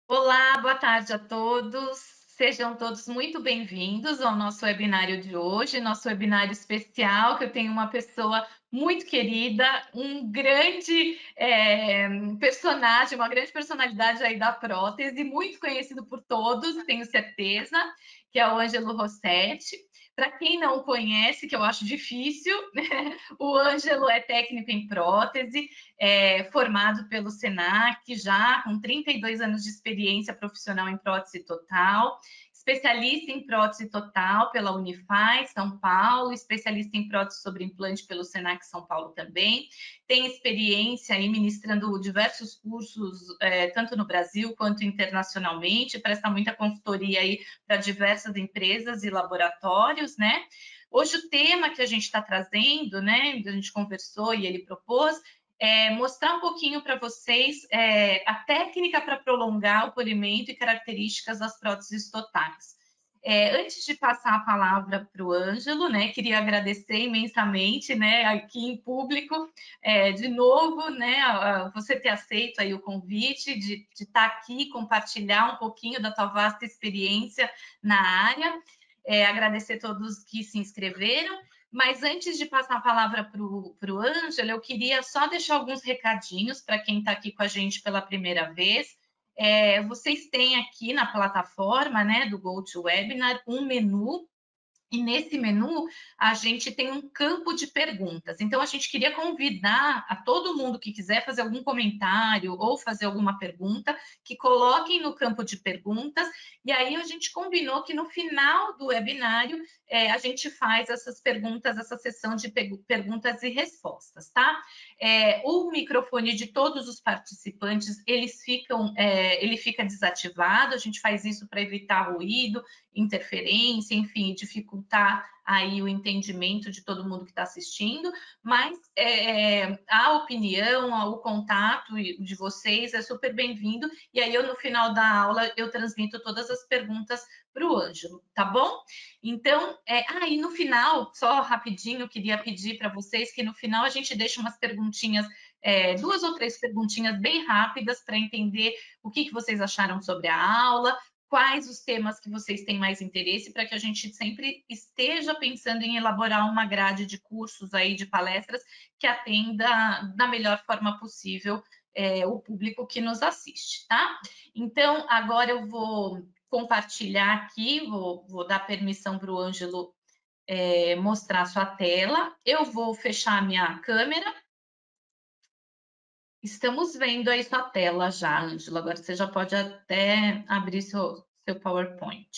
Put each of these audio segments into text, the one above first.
Olá, boa tarde a todos. Sejam todos muito bem-vindos ao nosso webinário de hoje, nosso webinário especial, que eu tenho uma pessoa muito querida, um grande personagem, uma grande personalidade aí da prótese, muito conhecido por todos, tenho certeza, que é o Ângelo Rossetti. Para quem não o conhece, que eu acho difícil, o Ângelo é técnico em prótese, formado pelo SENAC, já com 32 anos de experiência profissional em prótese total, especialista em prótese total pela Unify São Paulo, especialista em prótese sobre implante pelo SENAC São Paulo também, tem experiência aí ministrando diversos cursos, tanto no Brasil quanto internacionalmente, presta muita consultoria aí para diversas empresas e laboratórios, né? Hoje o tema que a gente está trazendo, né, a gente conversou e ele propôs, mostrar um pouquinho para vocês a técnica para prolongar o polimento e características das próteses totais. Antes de passar a palavra para o Ângelo, né, queria agradecer imensamente, né, aqui em público, de novo, né, você ter aceito aí o convite de estar aqui, compartilhar um pouquinho da tua vasta experiência na área. Agradecer a todos que se inscreveram. Mas antes de passar a palavra para o Ângelo, eu queria só deixar alguns recadinhos para quem está aqui com a gente pela primeira vez. Vocês têm aqui na plataforma, né, do GoToWebinar um menu, e nesse menu a gente tem um campo de perguntas. Então a gente queria convidar a todo mundo que quiser fazer algum comentário ou fazer alguma pergunta, que coloquem no campo de perguntas, e aí a gente combinou que no final do webinário a gente faz essas perguntas, essa sessão de perguntas e respostas, tá? O microfone de todos os participantes, ele fica desativado, a gente faz isso para evitar ruído, interferência, enfim, dificultar aí o entendimento de todo mundo que está assistindo, mas a opinião, o contato de vocês é super bem-vindo, e aí eu, no final da aula, eu transmito todas as perguntas para o Ângelo, tá bom? Então, e no final, só rapidinho, queria pedir para vocês que no final a gente deixe umas perguntinhas, 2 ou 3 perguntinhas bem rápidas para entender o que vocês acharam sobre a aula, quais os temas que vocês têm mais interesse, para que a gente sempre esteja pensando em elaborar uma grade de cursos aí, de palestras, que atenda da melhor forma possível o público que nos assiste, tá? Então, agora eu vou compartilhar aqui, vou dar permissão para o Ângelo mostrar a sua tela. Eu vou fechar a minha câmera. Estamos vendo aí sua tela já, Ângelo. Agora você já pode até abrir seu PowerPoint.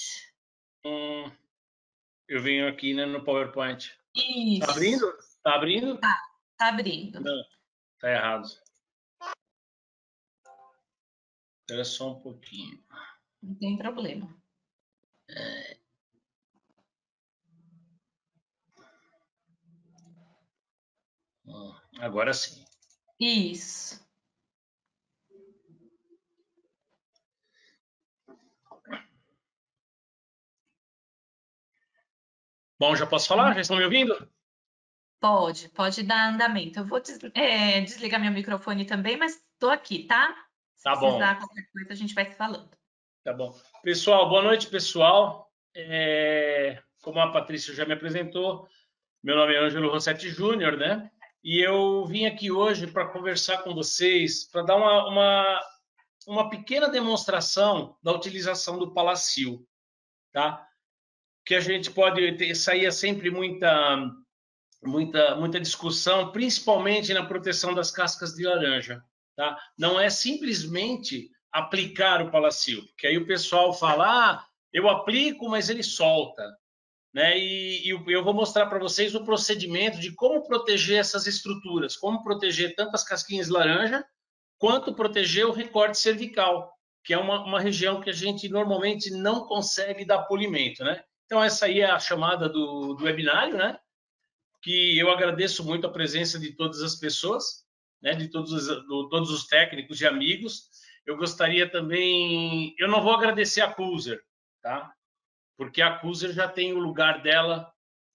Eu venho aqui, né, no PowerPoint. Isso. Tá abrindo? Tá abrindo? Tá abrindo. Não, tá errado. Espera só um pouquinho. Não tem problema. Agora sim. Isso. Bom, já posso falar? Já estão me ouvindo? Pode dar andamento. Eu vou desligar meu microfone também, mas estou aqui, tá? Se Tá bom. precisar qualquer coisa, a gente vai se falando. Tá bom. Pessoal, boa noite, pessoal. Como a Patrícia já me apresentou, meu nome é Ângelo Rossetti Júnior, né? E eu vim aqui hoje para conversar com vocês, para dar uma pequena demonstração da utilização do Palacil, tá? Que a gente pode sair sempre muita discussão, principalmente na proteção das cascas de laranja, tá? Não é simplesmente aplicar o Palacil, porque aí o pessoal fala, eu aplico, mas ele solta, né? E eu vou mostrar para vocês o procedimento de como proteger essas estruturas, como proteger tanto as casquinhas de laranja, quanto proteger o recorte cervical, que é uma região que a gente normalmente não consegue dar polimento, né? Então essa aí é a chamada do webinário, né? Que eu agradeço muito a presença de todas as pessoas, né, de todos os técnicos e amigos. Eu gostaria também, eu não vou agradecer a Cuser, tá? Porque a Cuser já tem o lugar dela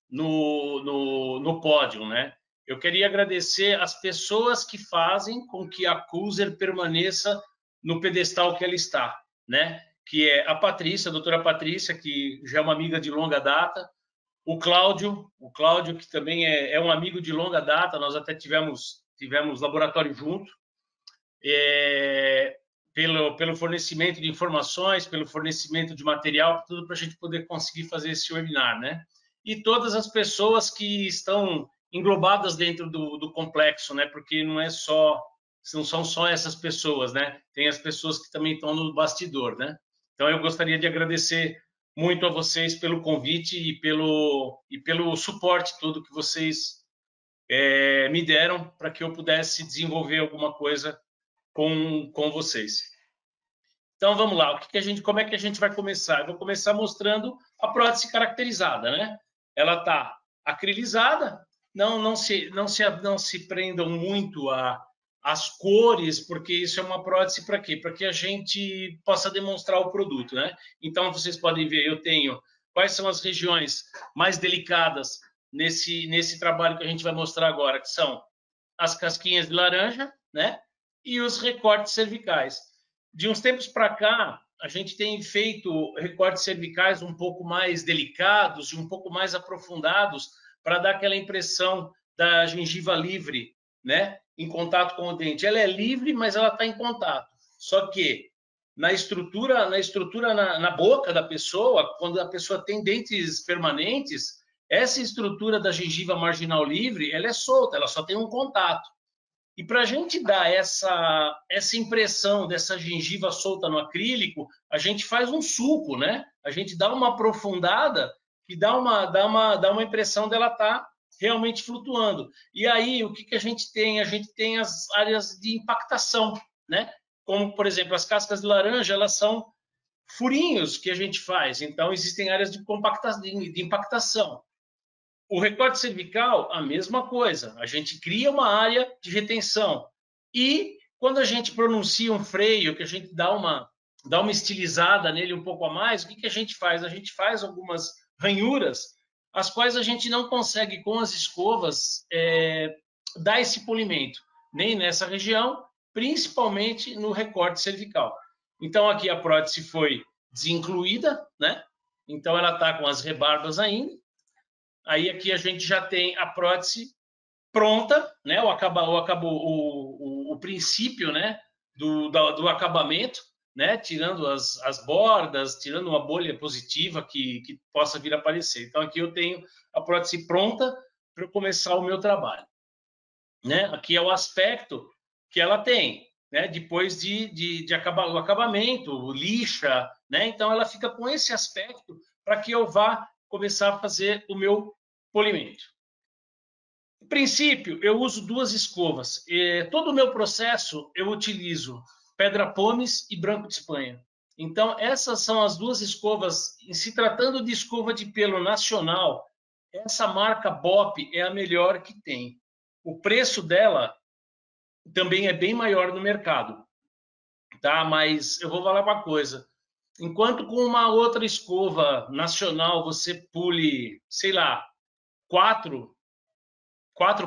no pódio, né? Eu queria agradecer as pessoas que fazem com que a Cuser permaneça no pedestal que ela está, né? Que é a Patrícia, a doutora Patrícia, que já é uma amiga de longa data, o Cláudio, que também é um amigo de longa data, nós até tivemos laboratório junto, pelo fornecimento de informações, pelo fornecimento de material, tudo para a gente poder conseguir fazer esse webinar, né? E todas as pessoas que estão englobadas dentro do complexo, né? Porque não são só essas pessoas, né? Tem as pessoas que também estão no bastidor, né? Então eu gostaria de agradecer muito a vocês pelo convite e pelo suporte todo que vocês me deram para que eu pudesse desenvolver alguma coisa com vocês. Então vamos lá, como é que a gente vai começar? Eu vou começar mostrando a prótese caracterizada, né? Ela está acrilizada, não se prendam muito às cores, porque isso é uma prótese para quê? Para que a gente possa demonstrar o produto, né? Então vocês podem ver, eu tenho quais são as regiões mais delicadas nesse trabalho que a gente vai mostrar agora, que são as casquinhas de laranja, né? E os recortes cervicais. De uns tempos para cá, a gente tem feito recortes cervicais um pouco mais delicados e um pouco mais aprofundados para dar aquela impressão da gengiva livre, né? Em contato com o dente. Ela é livre, mas ela está em contato. Só que na estrutura na boca da pessoa, quando a pessoa tem dentes permanentes, essa estrutura da gengiva marginal livre, ela é solta, ela só tem um contato. E para a gente dar essa impressão dessa gengiva solta no acrílico, a gente faz um sulco, né? A gente dá uma aprofundada que dá uma impressão dela estar realmente flutuando. E aí, o que a gente tem? A gente tem as áreas de impactação, né? Como, por exemplo, as cascas de laranja, elas são furinhos que a gente faz. Então, existem áreas de impactação. O recorte cervical, a mesma coisa. A gente cria uma área de retenção. E quando a gente pronuncia um freio, que a gente dá uma estilizada nele um pouco a mais, o que a gente faz? A gente faz algumas ranhuras, as quais a gente não consegue, com as escovas, dar esse polimento, nem nessa região, principalmente no recorte cervical. Então, aqui a prótese foi desincluída, né? Então, ela está com as rebarbas ainda. Aí aqui a gente já tem a prótese pronta, né? O princípio, né? Do acabamento, né? Tirando as bordas, tirando uma bolha positiva que possa vir a aparecer. Então aqui eu tenho a prótese pronta para começar o meu trabalho, né? Aqui é o aspecto que ela tem, né? Depois de acabar o acabamento, lixa, né? Então ela fica com esse aspecto para que eu vá começar a fazer o meu polimento. No princípio, eu uso duas escovas. Todo o meu processo eu utilizo pedra pomes e branco de Espanha. Então, essas são as duas escovas. Em se tratando de escova de pelo nacional, essa marca BOP é a melhor que tem. O preço dela também é bem maior no mercado, tá? Mas eu vou falar uma coisa. Enquanto com uma outra escova nacional você pule, sei lá, quatro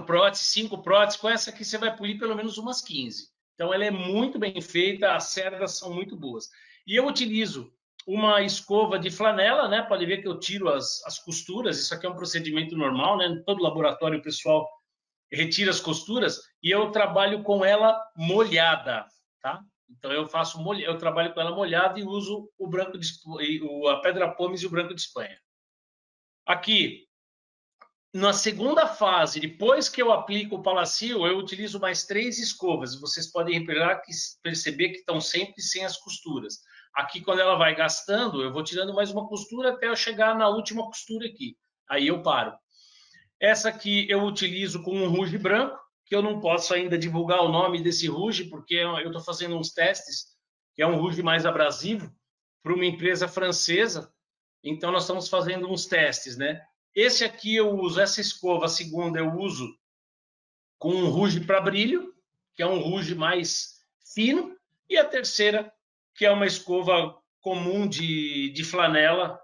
próteses, 5 próteses, com essa aqui você vai polir pelo menos umas 15. Então ela é muito bem feita, as cerdas são muito boas. E eu utilizo uma escova de flanela, né? Pode ver que eu tiro as costuras, isso aqui é um procedimento normal, né? Em todo laboratório o pessoal retira as costuras e eu trabalho com ela molhada, tá? Então eu trabalho com ela molhada e uso o branco de a pedra pomes e o branco de Espanha. Aqui, na segunda fase, depois que eu aplico o Palacil, eu utilizo mais 3 escovas. Vocês podem perceber que estão sempre sem as costuras. Aqui, quando ela vai gastando, eu vou tirando mais uma costura até eu chegar na última costura aqui. Aí eu paro. Essa aqui eu utilizo com um rouge branco, que eu não posso ainda divulgar o nome desse rouge, porque eu estou fazendo uns testes, que é um rouge mais abrasivo, para uma empresa francesa. Então, nós estamos fazendo uns testes, né? Esse aqui eu uso, essa escova, a segunda eu uso com um rouge para brilho, que é um rouge mais fino, e a terceira, que é uma escova comum de flanela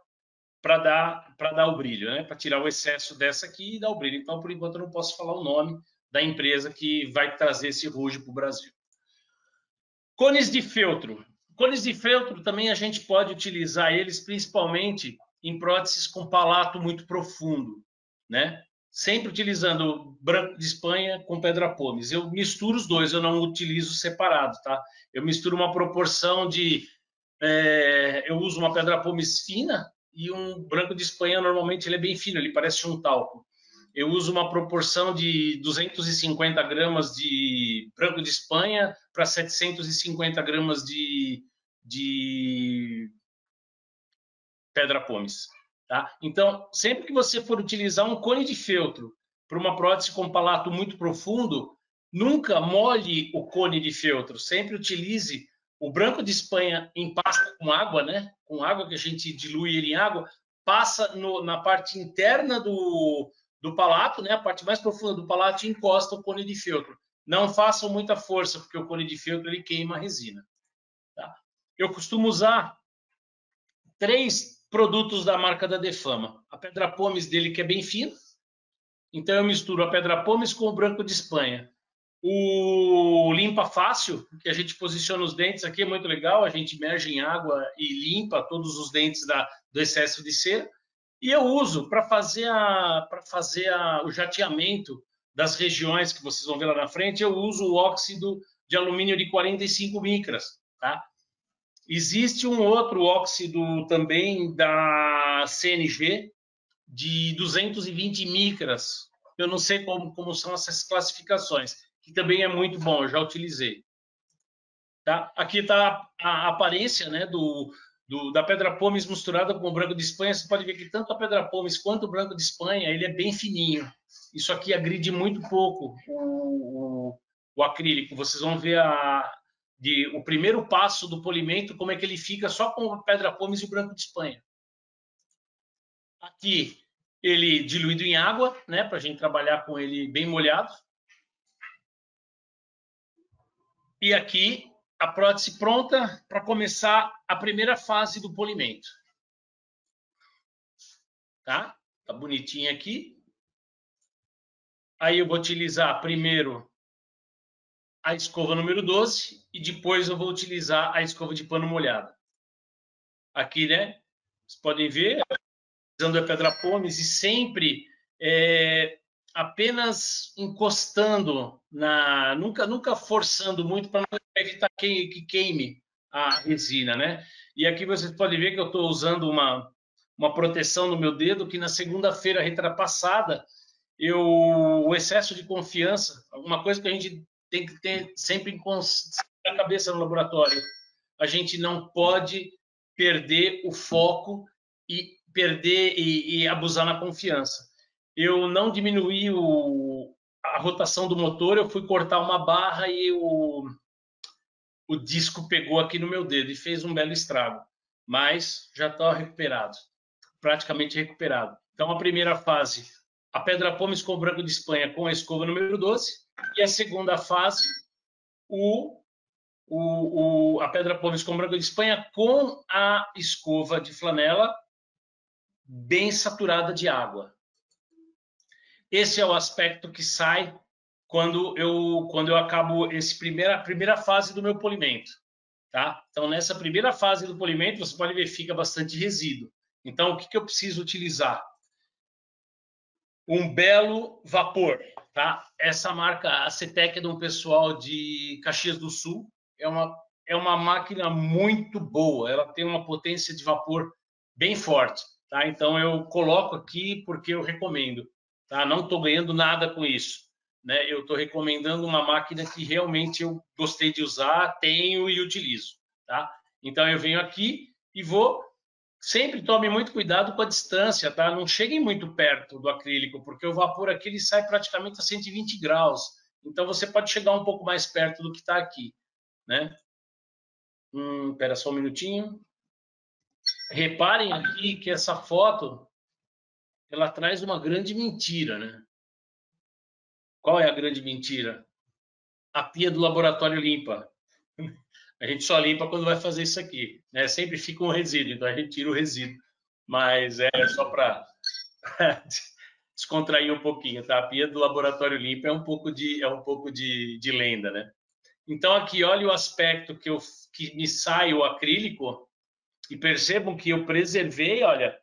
para dar o brilho, né? Para tirar o excesso dessa aqui e dar o brilho. Então, por enquanto, eu não posso falar o nome da empresa que vai trazer esse rouge para o Brasil. Cones de feltro. Cones de feltro também a gente pode utilizar eles principalmente em próteses com palato muito profundo, né? Sempre utilizando branco de Espanha com pedra pomes. Eu misturo os dois, eu não utilizo separado, tá? Eu misturo uma proporção de eu uso uma pedra pomes fina e um branco de Espanha, normalmente ele é bem fino, ele parece um talco. Eu uso uma proporção de 250 gramas de branco de Espanha para 750 gramas de pedra pomes. Tá? Então, sempre que você for utilizar um cone de feltro para uma prótese com palato muito profundo, nunca molhe o cone de feltro, sempre utilize o branco de Espanha em pasta com água, né? Com água que a gente dilui ele em água, passa na parte interna do palato, né? A parte mais profunda do palato e encosta o cone de feltro. Não façam muita força, porque o cone de feltro ele queima a resina. Tá? Eu costumo usar 3 produtos da marca da Defama. A pedra pomes dele, que é bem fina. Então eu misturo a pedra pomes com o branco de Espanha. O limpa fácil, que a gente posiciona os dentes aqui, é muito legal. A gente imerge em água e limpa todos os dentes do excesso de cera. E eu uso para fazer o jateamento das regiões que vocês vão ver lá na frente. Eu uso o óxido de alumínio de 45 micras, tá? Existe um outro óxido também da CNG de 220 micras. Eu não sei como são essas classificações, que também é muito bom, eu já utilizei. Tá? Aqui está a aparência, né, da pedra pomes misturada com o branco de Espanha. Você pode ver que tanto a pedra pomes quanto o branco de Espanha ele é bem fininho. Isso aqui agride muito pouco o acrílico. Vocês vão ver o primeiro passo do polimento, como é que ele fica só com a pedra pomes e o branco de Espanha. Aqui ele diluído em água, né, para a gente trabalhar com ele bem molhado. E aqui a prótese pronta para começar a primeira fase do polimento. Tá? Tá bonitinho aqui. Aí eu vou utilizar primeiro a escova número 12 e depois eu vou utilizar a escova de pano molhada. Aqui, né? Vocês podem ver, usando a pedra pomes e sempre apenas encostando nunca forçando muito para evitar que queime a resina, né? E aqui vocês podem ver que eu estou usando uma proteção no meu dedo que na segunda-feira retrapassada o excesso de confiança, uma coisa que a gente tem que ter sempre na cabeça no laboratório, a gente não pode perder o foco e perder e abusar na confiança. Eu não diminuí a rotação do motor, eu fui cortar uma barra e o disco pegou aqui no meu dedo e fez um belo estrago, mas já está recuperado, praticamente recuperado. Então, a primeira fase, a pedra pomes com o branco de Espanha com a escova número 12, e a segunda fase, a pedra pomes com branco de Espanha com a escova de flanela bem saturada de água. Esse é o aspecto que sai quando eu acabo a primeira fase do meu polimento. Tá? Então, nessa primeira fase do polimento, você pode ver que fica bastante resíduo. Então, o que eu preciso utilizar? Um belo vapor. Tá? Essa marca, a CETEC, é de um pessoal de Caxias do Sul. É uma máquina muito boa. Ela tem uma potência de vapor bem forte. Tá? Então, eu coloco aqui porque eu recomendo. Tá? Não estou ganhando nada com isso. Né? Eu estou recomendando uma máquina que realmente eu gostei de usar, tenho e utilizo. Tá? Então, eu venho aqui e vou. Sempre tome muito cuidado com a distância, tá? Não cheguem muito perto do acrílico, porque o vapor aqui ele sai praticamente a 120 graus. Então, você pode chegar um pouco mais perto do que está aqui, né? Espera só um minutinho. Reparem aqui que essa foto ela traz uma grande mentira, né? Qual é a grande mentira? A pia do laboratório limpa. A gente só limpa quando vai fazer isso aqui, né? Sempre fica um resíduo, então a gente tira o resíduo. Mas é só para descontrair um pouquinho, tá? A pia do laboratório limpa é um pouco de lenda, né? Então, aqui, olha o aspecto que me sai o acrílico e percebam que eu preservei, olha,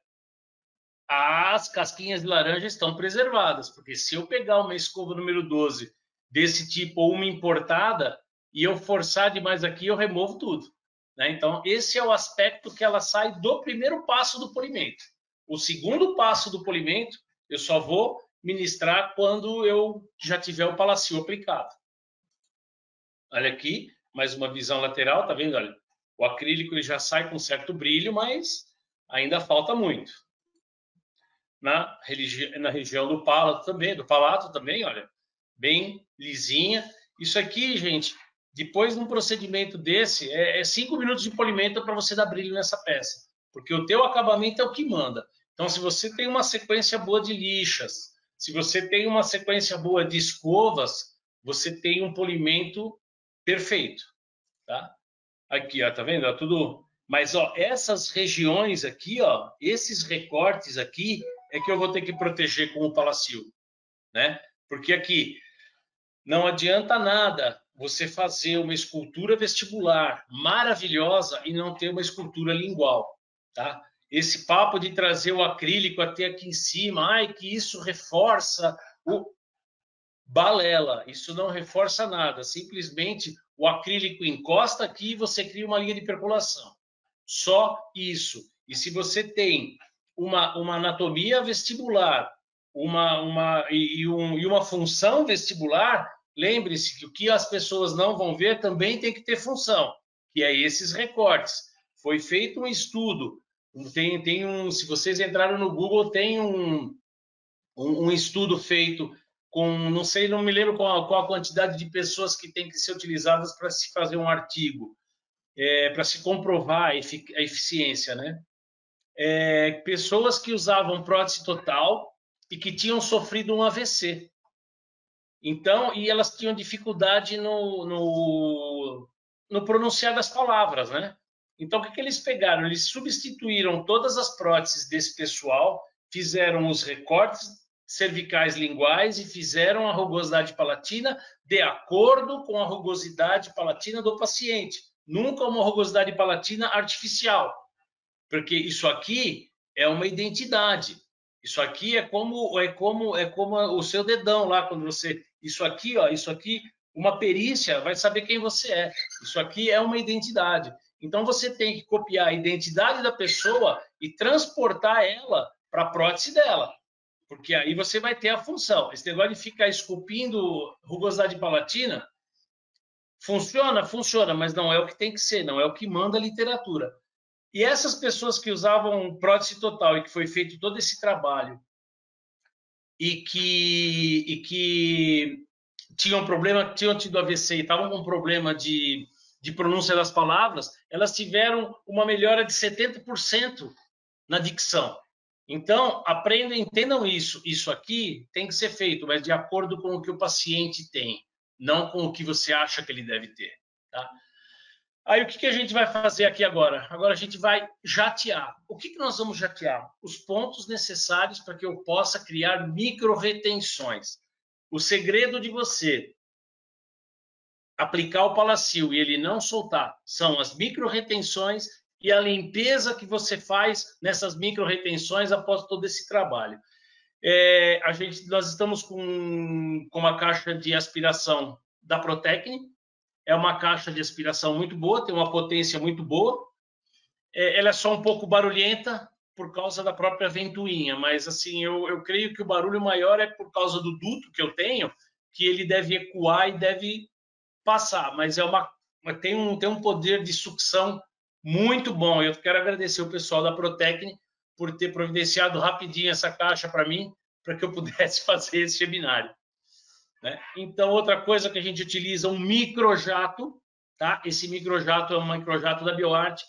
as casquinhas de laranja estão preservadas, porque se eu pegar uma escova número 12 desse tipo ou uma importada e eu forçar demais aqui, eu removo tudo. Né? Então, esse é o aspecto que ela sai do primeiro passo do polimento. O segundo passo do polimento, eu só vou ministrar quando eu já tiver o Palacil aplicado. Olha aqui, mais uma visão lateral, tá vendo? Olha, o acrílico ele já sai com certo brilho, mas ainda falta muito. Na região do palato também, olha, bem lisinha. Isso aqui, gente, depois de um procedimento desse, é 5 minutos de polimento para você dar brilho nessa peça, porque o teu acabamento é o que manda. Então, se você tem uma sequência boa de lixas, se você tem uma sequência boa de escovas, você tem um polimento perfeito, tá? Aqui, ó, tá vendo? Ó, tudo. Mas, ó, essas regiões aqui, ó, esses recortes aqui, é que eu vou ter que proteger com o Palacil, né? Porque aqui não adianta nada você fazer uma escultura vestibular maravilhosa e não ter uma escultura lingual, tá? Esse papo de trazer o acrílico até aqui em cima, ai, que isso reforça o balela, isso não reforça nada, simplesmente o acrílico encosta aqui e você cria uma linha de percolação. Só isso. E se você tem uma anatomia vestibular e uma função vestibular, lembre-se que o que as pessoas não vão ver também tem que ter função, que é esses recortes. Foi feito um estudo, se vocês entraram no Google, tem um estudo feito com, não sei, não me lembro qual a quantidade de pessoas que tem que ser utilizadas para se fazer um artigo, para se comprovar a eficiência, né? Pessoas que usavam prótese total e que tinham sofrido um AVC. Então, e elas tinham dificuldade no pronunciar das palavras, né? Então, o que eles pegaram? Eles substituíram todas as próteses desse pessoal, fizeram os recortes cervicais linguais e fizeram a rugosidade palatina de acordo com a rugosidade palatina do paciente. Nunca uma rugosidade palatina artificial, porque isso aqui é uma identidade. Isso aqui é como o seu dedão lá quando você, isso aqui, ó, isso aqui, uma perícia vai saber quem você é. Isso aqui é uma identidade. Então você tem que copiar a identidade da pessoa e transportar ela para a prótese dela, porque aí você vai ter a função. Esse negócio de ficar esculpindo rugosidade palatina funciona, funciona, mas não é o que tem que ser, não é o que manda a literatura. E essas pessoas que usavam prótese total e que foi feito todo esse trabalho e que tinham problema, tinham tido AVC e estavam com problema de pronúncia das palavras, elas tiveram uma melhora de 70% na dicção. Então, aprendam, entendam isso. Isso aqui tem que ser feito, mas de acordo com o que o paciente tem, não com o que você acha que ele deve ter. Tá? Aí o que a gente vai fazer aqui agora? Agora a gente vai jatear. O que nós vamos jatear? Os pontos necessários para que eu possa criar micro-retenções. O segredo de você aplicar o Palacil e ele não soltar são as micro-retenções e a limpeza que você faz nessas micro-retenções após todo esse trabalho. Nós estamos com uma caixa de aspiração da Protecne. É uma caixa de aspiração muito boa, tem uma potência muito boa. Ela é só um pouco barulhenta por causa da própria ventoinha, mas assim, eu creio que o barulho maior é por causa do duto que eu tenho, que ele deve ecoar e deve passar, mas tem um poder de sucção muito bom. Eu quero agradecer o pessoal da Protecne por ter providenciado rapidinho essa caixa para mim, para que eu pudesse fazer esse webinário. Né? Então, outra coisa que a gente utiliza, um microjato, tá? Esse microjato é um microjato da BioArt.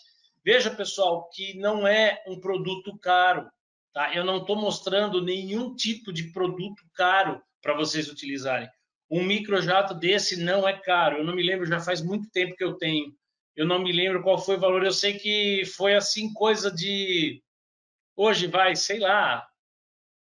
Veja, pessoal, que não é um produto caro, tá? Eu não estou mostrando nenhum tipo de produto caro para vocês utilizarem. Um microjato desse não é caro. Eu não me lembro, já faz muito tempo que eu tenho. Eu não me lembro qual foi o valor. Eu sei que foi assim, coisa de... Hoje vai, sei lá,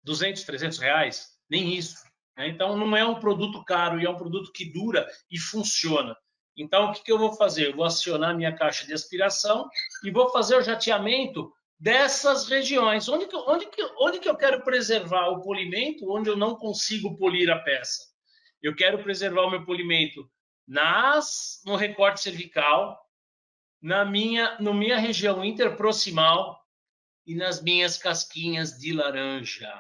200, 300 reais. Nem isso. Então, não é um produto caro e é um produto que dura e funciona. Então, o que eu vou fazer? Eu vou acionar minha caixa de aspiração e vou fazer o jateamento dessas regiões. Onde que eu quero preservar o polimento, onde eu não consigo polir a peça? Eu quero preservar o meu polimento no recorte cervical, na minha região interproximal e nas minhas casquinhas de laranja.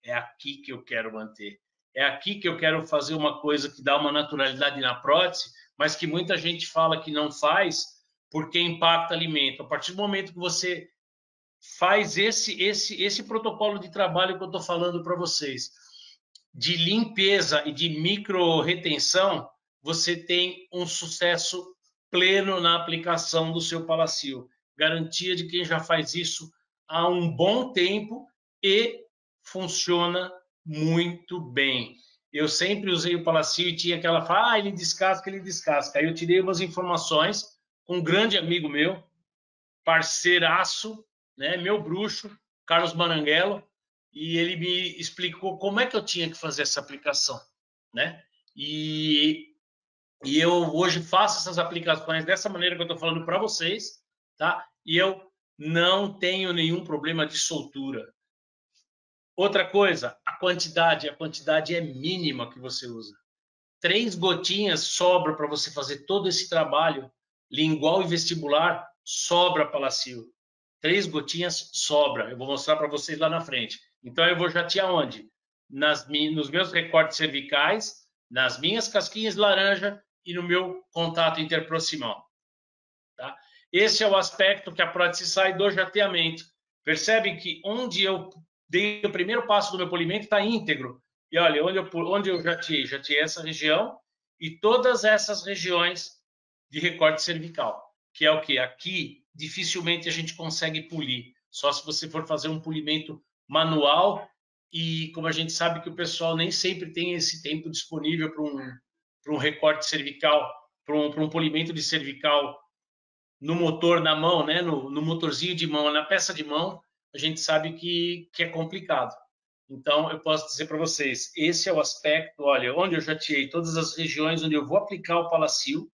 É aqui que eu quero manter. É aqui que eu quero fazer uma coisa que dá uma naturalidade na prótese, mas que muita gente fala que não faz porque impacta alimento. A partir do momento que você faz esse protocolo de trabalho que eu estou falando para vocês, de limpeza e de micro retenção, você tem um sucesso pleno na aplicação do seu Palacil. Garantia de quem já faz isso há um bom tempo e funciona muito bem. Eu sempre usei o Palacil e tinha aquela fala, ele descasca, ele descasca. Aí eu tirei umas informações com um grande amigo meu, parceiraço, né, meu bruxo, Carlos Maranguelo, e ele me explicou como é que eu tinha que fazer essa aplicação, né? E eu hoje faço essas aplicações dessa maneira que eu estou falando para vocês, tá? E eu não tenho nenhum problema de soltura. Outra coisa, a quantidade é mínima que você usa. 3 gotinhas sobra para você fazer todo esse trabalho lingual e vestibular, sobra Palacil. 3 gotinhas sobra. Eu vou mostrar para vocês lá na frente. Então eu vou jatear onde? Nos meus recortes cervicais, nas minhas casquinhas de laranja e no meu contato interproximal. Tá? Esse é o aspecto que a prótese sai do jateamento. Percebem que onde eu dei o primeiro passo do meu polimento está íntegro. E olha, onde eu jateei essa região e todas essas regiões de recorte cervical, que é o que? Aqui dificilmente a gente consegue polir, só se você for fazer um polimento manual e como a gente sabe que o pessoal nem sempre tem esse tempo disponível para um recorte cervical, para um polimento de cervical no motor, na mão, né? no motorzinho de mão, na peça de mão, a gente sabe que é complicado. Então, eu posso dizer para vocês, esse é o aspecto, olha, onde eu jateei todas as regiões onde eu vou aplicar o Palacil,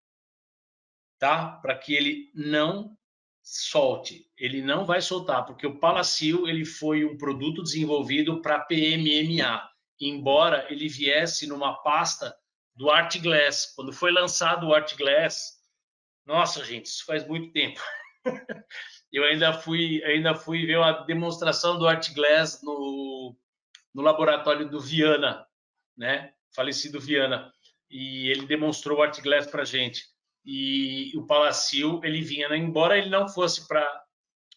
tá? Para que ele não solte. Ele não vai soltar, porque o Palacil ele foi um produto desenvolvido para PMMA, embora ele viesse numa pasta do Art Glass. Quando foi lançado o Art Glass, nossa, gente, isso faz muito tempo. Eu ainda fui ver uma demonstração do Art Glass no laboratório do Viana, né? Falecido Viana. E ele demonstrou o Art Glass para gente. E o Palacil, ele vinha, né? Embora ele não fosse para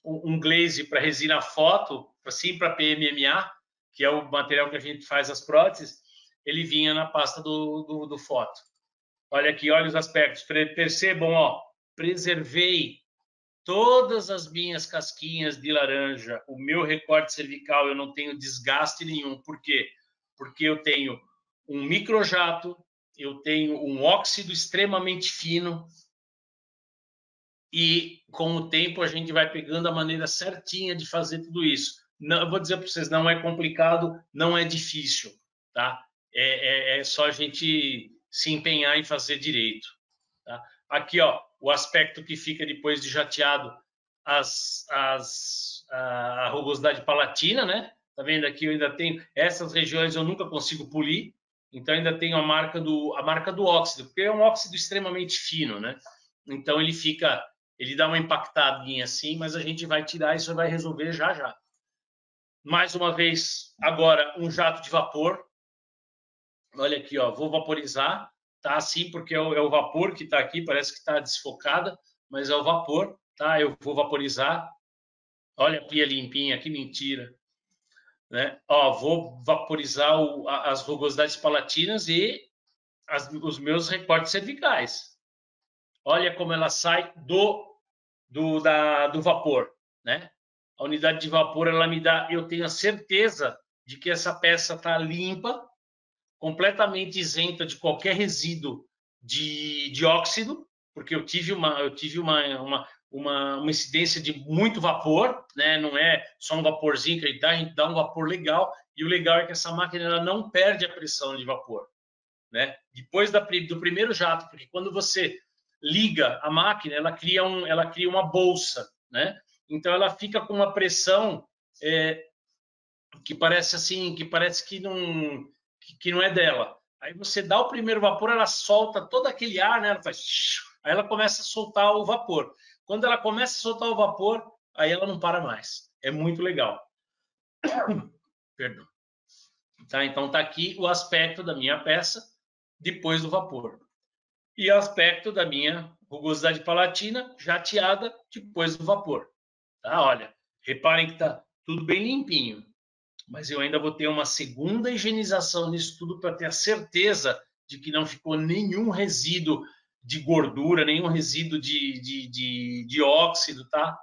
um glaze para resina foto, sim para PMMA, que é o material que a gente faz as próteses, ele vinha na pasta do foto. Olha aqui, olha os aspectos. Percebam, ó, preservei todas as minhas casquinhas de laranja, o meu recorte cervical, eu não tenho desgaste nenhum. Por quê? Porque eu tenho um microjato, eu tenho um óxido extremamente fino e com o tempo a gente vai pegando a maneira certinha de fazer tudo isso. Não, eu vou dizer para vocês, não é complicado, não é difícil, tá? É só a gente se empenhar em fazer direito. Tá? Aqui, ó, o aspecto que fica depois de jateado a rugosidade palatina, né? Tá vendo aqui? Eu ainda tenho essas regiões, eu nunca consigo polir, então ainda tenho a marca do óxido, porque é um óxido extremamente fino, né? Então ele dá uma impactadinha assim, mas a gente vai tirar isso e vai resolver já já. Mais uma vez, agora um jato de vapor. Olha aqui, ó, vou vaporizar. Tá assim porque é o vapor que está aqui, parece que está desfocada, mas é o vapor, tá? Eu vou vaporizar. Olha a pia limpinha, que mentira, né? Ó, vou vaporizar as rugosidades palatinas e os meus recortes cervicais. Olha como ela sai do vapor, né? A unidade de vapor, ela me dá, eu tenho a certeza de que essa peça está limpa, completamente isenta de qualquer resíduo de óxido, porque eu tive uma incidência de muito vapor, né? Não é só um vaporzinho que a gente dá um vapor legal, e o legal é que essa máquina ela não perde a pressão de vapor, né? Depois do primeiro jato, porque quando você liga a máquina, ela cria uma bolsa, né? Então ela fica com uma pressão que parece assim, que não é dela. Aí você dá o primeiro vapor, ela solta todo aquele ar, né? Ela faz, aí ela começa a soltar o vapor. Quando ela começa a soltar o vapor, aí ela não para mais. É muito legal. Perdão. Tá? Então tá aqui o aspecto da minha peça depois do vapor. E o aspecto da minha rugosidade palatina jateada depois do vapor. Tá? Olha, reparem que tá tudo bem limpinho. Mas eu ainda vou ter uma segunda higienização nisso tudo para ter a certeza de que não ficou nenhum resíduo de gordura, nenhum resíduo de óxido, tá?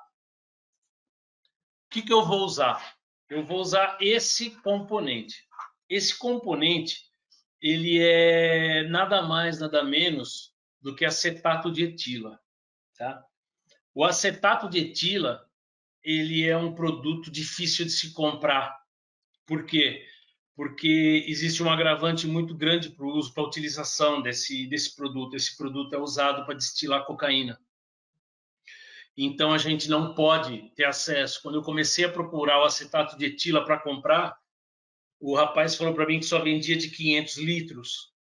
O que eu vou usar? Eu vou usar esse componente. Esse componente, ele é nada mais, nada menos do que acetato de etila, tá? O acetato de etila, ele é um produto difícil de se comprar. Por quê? Porque existe um agravante muito grande para o uso, para a utilização desse produto. Esse produto é usado para destilar cocaína. Então a gente não pode ter acesso. Quando eu comecei a procurar o acetato de etila para comprar, o rapaz falou para mim que só vendia de 500 litros.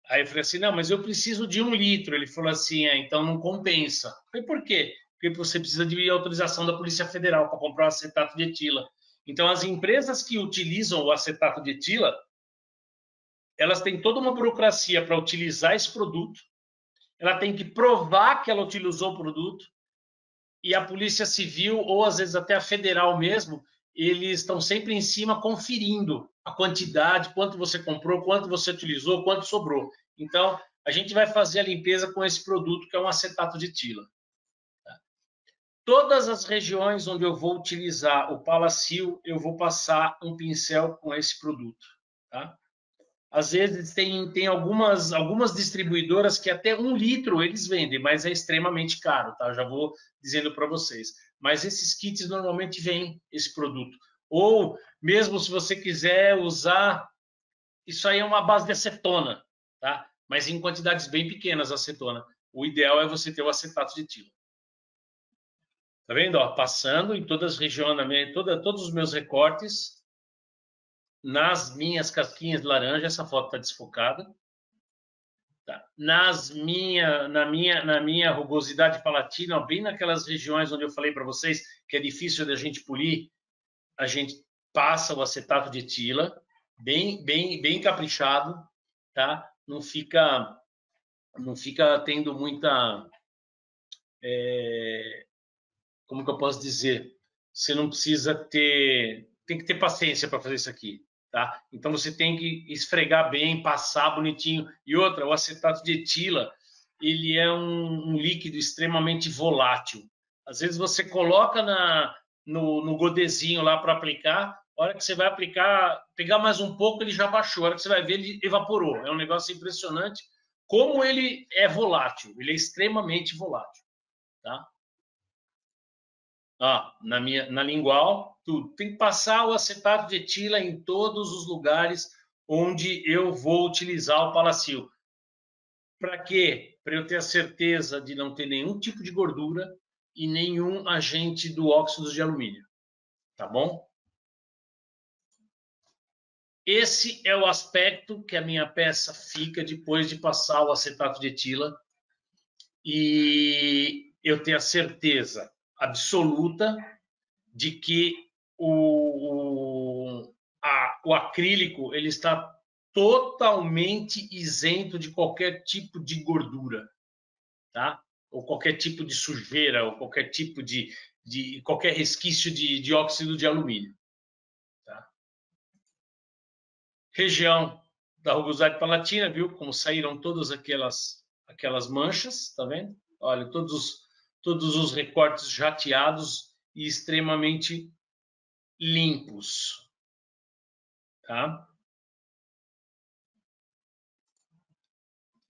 Aí eu falei assim, não, mas eu preciso de 1 litro. Ele falou assim, então não compensa. Eu falei, por quê? Porque você precisa de autorização da Polícia Federal para comprar o acetato de etila. Então, as empresas que utilizam o acetato de etila, elas têm toda uma burocracia para utilizar esse produto, ela tem que provar que ela utilizou o produto, e a Polícia Civil, ou às vezes até a Federal mesmo, eles estão sempre em cima conferindo a quantidade, quanto você comprou, quanto você utilizou, quanto sobrou. Então, a gente vai fazer a limpeza com esse produto, que é um acetato de etila. Todas as regiões onde eu vou utilizar o Palacil, eu vou passar um pincel com esse produto. Tá? Às vezes tem algumas distribuidoras que até 1 litro eles vendem, mas é extremamente caro, tá? Já vou dizendo para vocês. Mas esses kits normalmente vêm esse produto. Ou mesmo se você quiser usar, isso aí é uma base de acetona, tá? Mas em quantidades bem pequenas, acetona. O ideal é você ter o acetato de etila. Tá vendo? Ó, passando em todas as regiões, todos os meus recortes, nas minhas casquinhas de laranja, essa foto está desfocada. Tá? Na minha rugosidade palatina, bem naquelas regiões onde eu falei para vocês que é difícil da gente polir, a gente passa o acetato de etila, bem caprichado, tá? Não fica tendo muita, como que eu posso dizer? Você não precisa tem que ter paciência para fazer isso aqui, tá? Então você tem que esfregar bem, passar bonitinho. E outra, o acetato de etila, ele é um líquido extremamente volátil. Às vezes você coloca no godezinho lá para aplicar, a hora que você vai aplicar, pegar mais um pouco, ele já baixou. A hora que você vai ver, ele evaporou. É um negócio impressionante como ele é volátil. Ele é extremamente volátil, tá? Na lingual, tudo. Tem que passar o acetato de etila em todos os lugares onde eu vou utilizar o Palacil. Para quê? Para eu ter a certeza de não ter nenhum tipo de gordura e nenhum agente do óxido de alumínio. Tá bom? Esse é o aspecto que a minha peça fica depois de passar o acetato de etila. E eu tenho a certeza absoluta de que o acrílico ele está totalmente isento de qualquer tipo de gordura, tá? Ou qualquer tipo de sujeira, ou qualquer tipo de qualquer resquício de óxido de alumínio. Tá? Região da rugosidade palatina, viu? Como saíram todas aquelas manchas, tá vendo? Olha, todos os recortes jateados e extremamente limpos. Tá?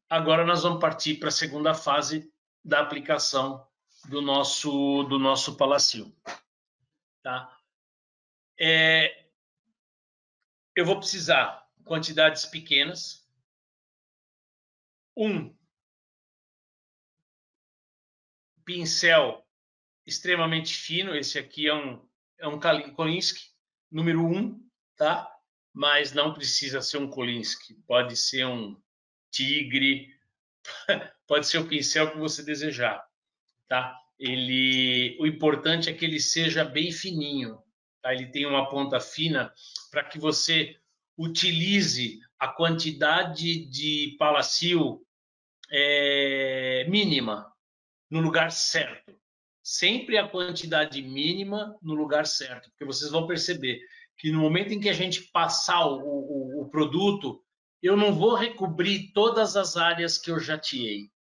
Agora nós vamos partir para a segunda fase da aplicação do nosso Palacil. Tá? Eu vou precisar de quantidades pequenas. pincel extremamente fino. Esse aqui é um Kolinsky número 1, tá? Mas não precisa ser um Kolinsky, pode ser um Tigre, pode ser o pincel que você desejar, tá? O importante é que ele seja bem fininho, tá? Ele tem uma ponta fina para que você utilize a quantidade de palacil mínima no lugar certo. Sempre a quantidade mínima no lugar certo, porque vocês vão perceber que no momento em que a gente passar o produto, eu não vou recobrir todas as áreas que eu jateei.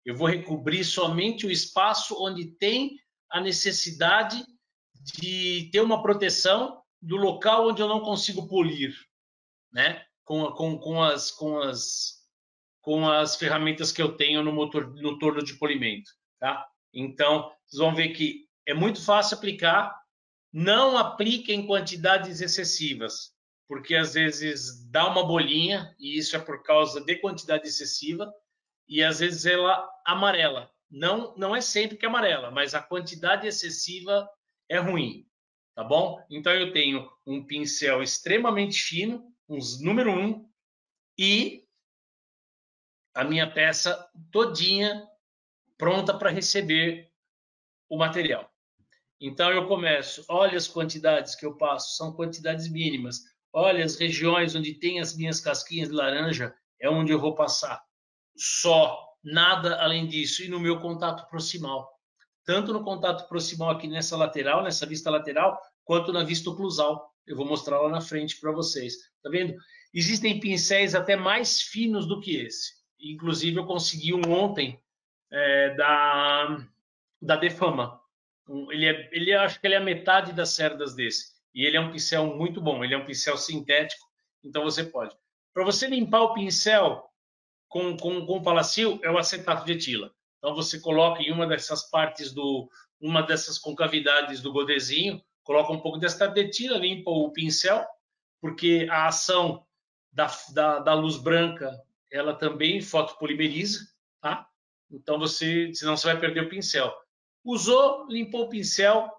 Eu vou recobrir somente o espaço onde tem a necessidade de ter uma proteção do local onde eu não consigo polir, né? Com as ferramentas que eu tenho no torno de polimento, tá? Então, vocês vão ver que é muito fácil aplicar. Não aplique em quantidades excessivas, porque às vezes dá uma bolinha, e isso é por causa de quantidade excessiva, e às vezes ela amarela. Não é sempre que amarela, mas a quantidade excessiva é ruim, tá bom? Então eu tenho um pincel extremamente fino, uns número 1, e a minha peça todinha pronta para receber o material. Então eu começo, olha as quantidades que eu passo, são quantidades mínimas. Olha as regiões onde tem as minhas casquinhas de laranja, é onde eu vou passar. Só, nada além disso. E no meu contato proximal. Tanto no contato proximal aqui nessa lateral, nessa vista lateral, quanto na vista oclusal. Eu vou mostrar lá na frente para vocês. Tá vendo? Existem pincéis até mais finos do que esse. Inclusive eu consegui um ontem da Defama. Acho que ele é a metade das cerdas desse. E ele é um pincel muito bom. Ele é um pincel sintético, então você pode. Para você limpar o pincel com palacil, é o acetato de etila. Então você coloca em uma dessas partes uma dessas concavidades do godezinho, coloca um pouco de acetato de etila, limpa o pincel, porque a ação da luz branca, ela também fotopolimeriza, tá? Então senão você vai perder o pincel. Usou, limpou o pincel,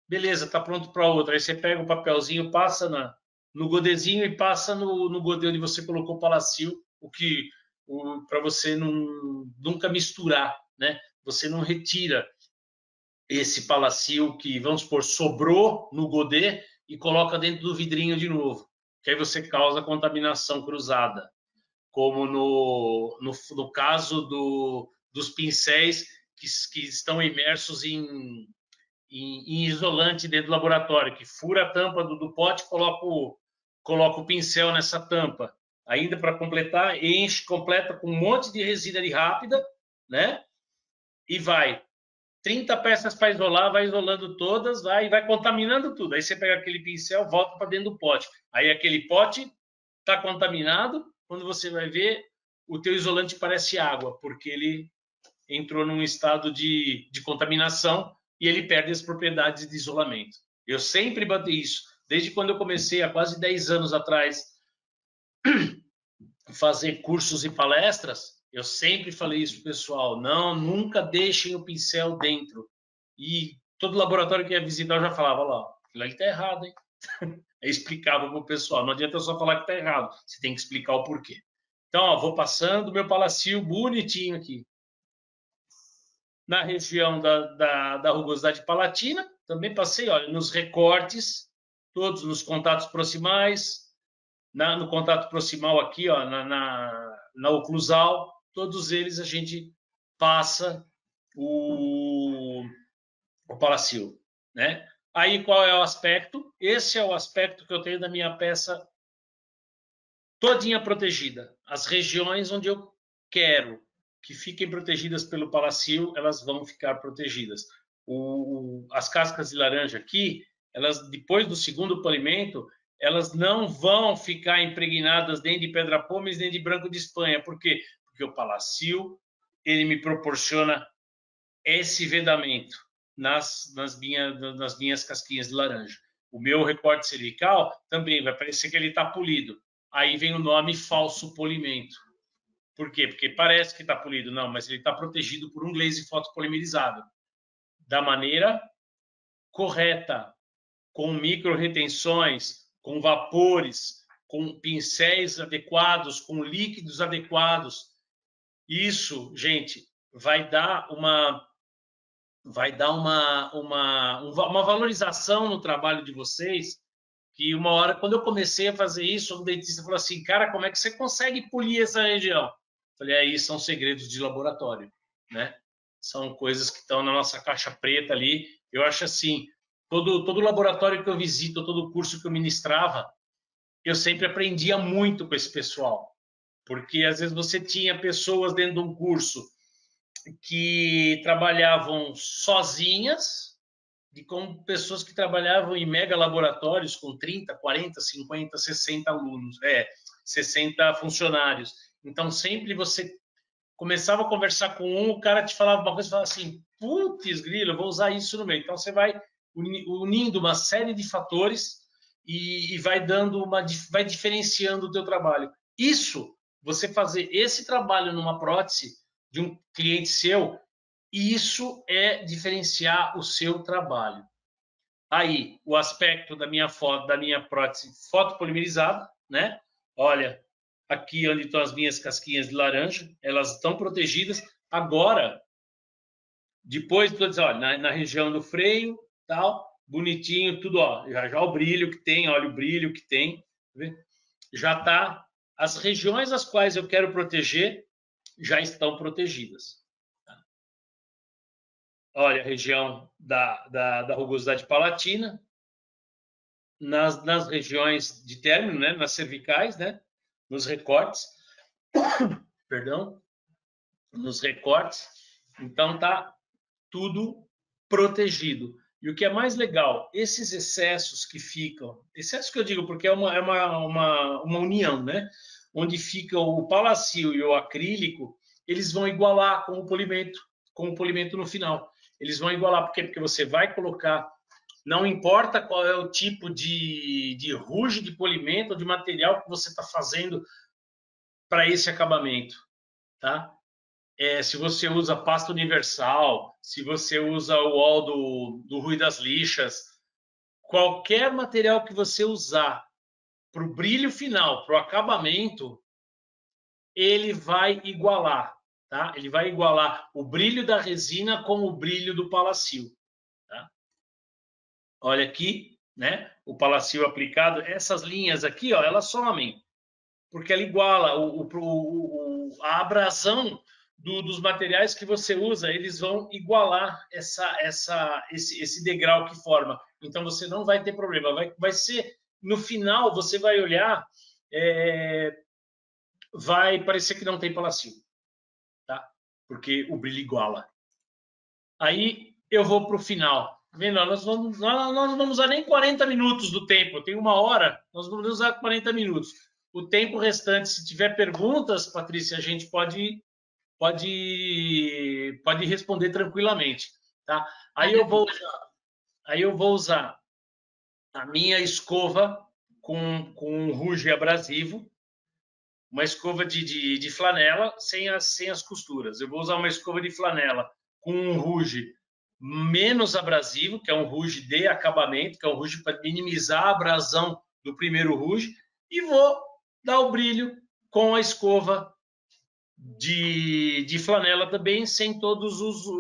beleza, tá pronto para outra. Aí você pega o papelzinho, passa no godezinho e passa no godê onde você colocou o palacil, para você nunca misturar, né? Você não retira esse palacil que, vamos supor, sobrou no godê e coloca dentro do vidrinho de novo, que aí você causa contaminação cruzada, como no caso dos pincéis que estão imersos em isolante dentro do laboratório, que fura a tampa do pote, coloca o pincel nessa tampa. Ainda para completar, completa com um monte de resina de rápida, né? E vai. 30 peças para isolar, vai isolando todas, e vai contaminando tudo. Aí você pega aquele pincel, volta para dentro do pote. Aí aquele pote está contaminado, quando você vai ver, o teu isolante parece água, porque ele entrou num estado de contaminação e ele perde as propriedades de isolamento. Eu sempre bati isso, desde quando eu comecei, há quase 10 anos atrás, fazer cursos e palestras, eu sempre falei isso pro pessoal, não, nunca deixem o pincel dentro. E todo laboratório que ia visitar eu já falava, lá, aquilo ali tá errado, hein? Eu explicava pro pessoal, não adianta eu só falar que tá errado, você tem que explicar o porquê. Então, ó, vou passando meu palacil bonitinho aqui. Na região da rugosidade palatina, também passei, olha, nos recortes, todos nos contatos proximais, no contato proximal aqui, ó, na oclusal, todos eles a gente passa o palacil, né? Aí qual é o aspecto? Esse é o aspecto que eu tenho da minha peça todinha protegida. As regiões onde eu quero que fiquem protegidas pelo palacil, elas vão ficar protegidas. As cascas de laranja aqui, elas depois do segundo polimento, elas não vão ficar impregnadas nem de pedra pómez nem de branco de Espanha. Por quê? Porque o palacil ele me proporciona esse vedamento nas minhas casquinhas de laranja. O meu recorte cervical também vai parecer que ele está polido. Aí vem o nome falso polimento. Por quê? Porque parece que está polido. Não, mas ele está protegido por um glaze fotopolimerizado da maneira correta, com micro retenções, com vapores, com pincéis adequados, com líquidos adequados. Isso, gente, vai dar uma valorização no trabalho de vocês, que uma hora, quando eu comecei a fazer isso, o dentista falou assim, cara, como é que você consegue polir essa região? Eu falei, aí são segredos de laboratório, né? São coisas que estão na nossa caixa preta ali. Eu acho assim, todo laboratório que eu visito, todo curso que eu ministrava, eu sempre aprendia muito com esse pessoal, porque às vezes você tinha pessoas dentro de um curso que trabalhavam sozinhas e com pessoas que trabalhavam em mega laboratórios com 30, 40, 50, 60 alunos, 60 funcionários. Então, sempre você começava a conversar com um, o cara te falava uma coisa e falava assim, putz, grilo, eu vou usar isso no meio. Então, você vai unindo uma série de fatores e vai vai diferenciando o teu trabalho. Isso, você fazer esse trabalho numa prótese de um cliente seu, isso é diferenciar o seu trabalho. Aí, o aspecto da minha foto, da minha prótese fotopolimerizada, né? Olha, aqui onde estão as minhas casquinhas de laranja, elas estão protegidas. Agora, depois, olha, na região do freio, tal, bonitinho, tudo, ó, já o brilho que tem, olha o brilho que tem, tá já tá. As regiões as quais eu quero proteger já estão protegidas. Olha a região da rugosidade palatina, nas regiões de término, né, nas cervicais, né, nos recortes, perdão, nos recortes. Então tá tudo protegido. E o que é mais legal, esses excessos que ficam, excesso que eu digo porque é uma união, né? Onde fica o palacio e o acrílico, eles vão igualar com o polimento no final. Eles vão igualar, por quê? Porque você vai colocar, não importa qual é o tipo de ruge, de polimento ou de material que você está fazendo para esse acabamento, tá? Se você usa pasta universal, se você usa o wall do Rui das Lixas, qualquer material que você usar para o brilho final, para o acabamento, ele vai igualar, tá? Ele vai igualar o brilho da resina com o brilho do palacio, tá? Olha aqui, né? O palacio aplicado, essas linhas aqui, ó, elas somem, porque ela iguala a abrasão dos materiais que você usa, eles vão igualar esse degrau que forma. Então você não vai ter problema. Vai ser, no final, você vai olhar, vai parecer que não tem palacio, tá? Porque o brilho iguala. Aí eu vou para o final. Vendo? Nós não vamos usar nem 40 minutos do tempo. Tem 1 hora, nós vamos usar 40 minutos. O tempo restante, se tiver perguntas, Patrícia, a gente pode responder tranquilamente, tá? Aí eu vou usar a minha escova com ruge abrasivo, uma escova de flanela sem as costuras. Eu vou usar uma escova de flanela com um ruge menos abrasivo, que é um ruge de acabamento, que é um ruge para minimizar a abrasão do primeiro ruge, e vou dar o brilho com a escova de flanela também, sem todas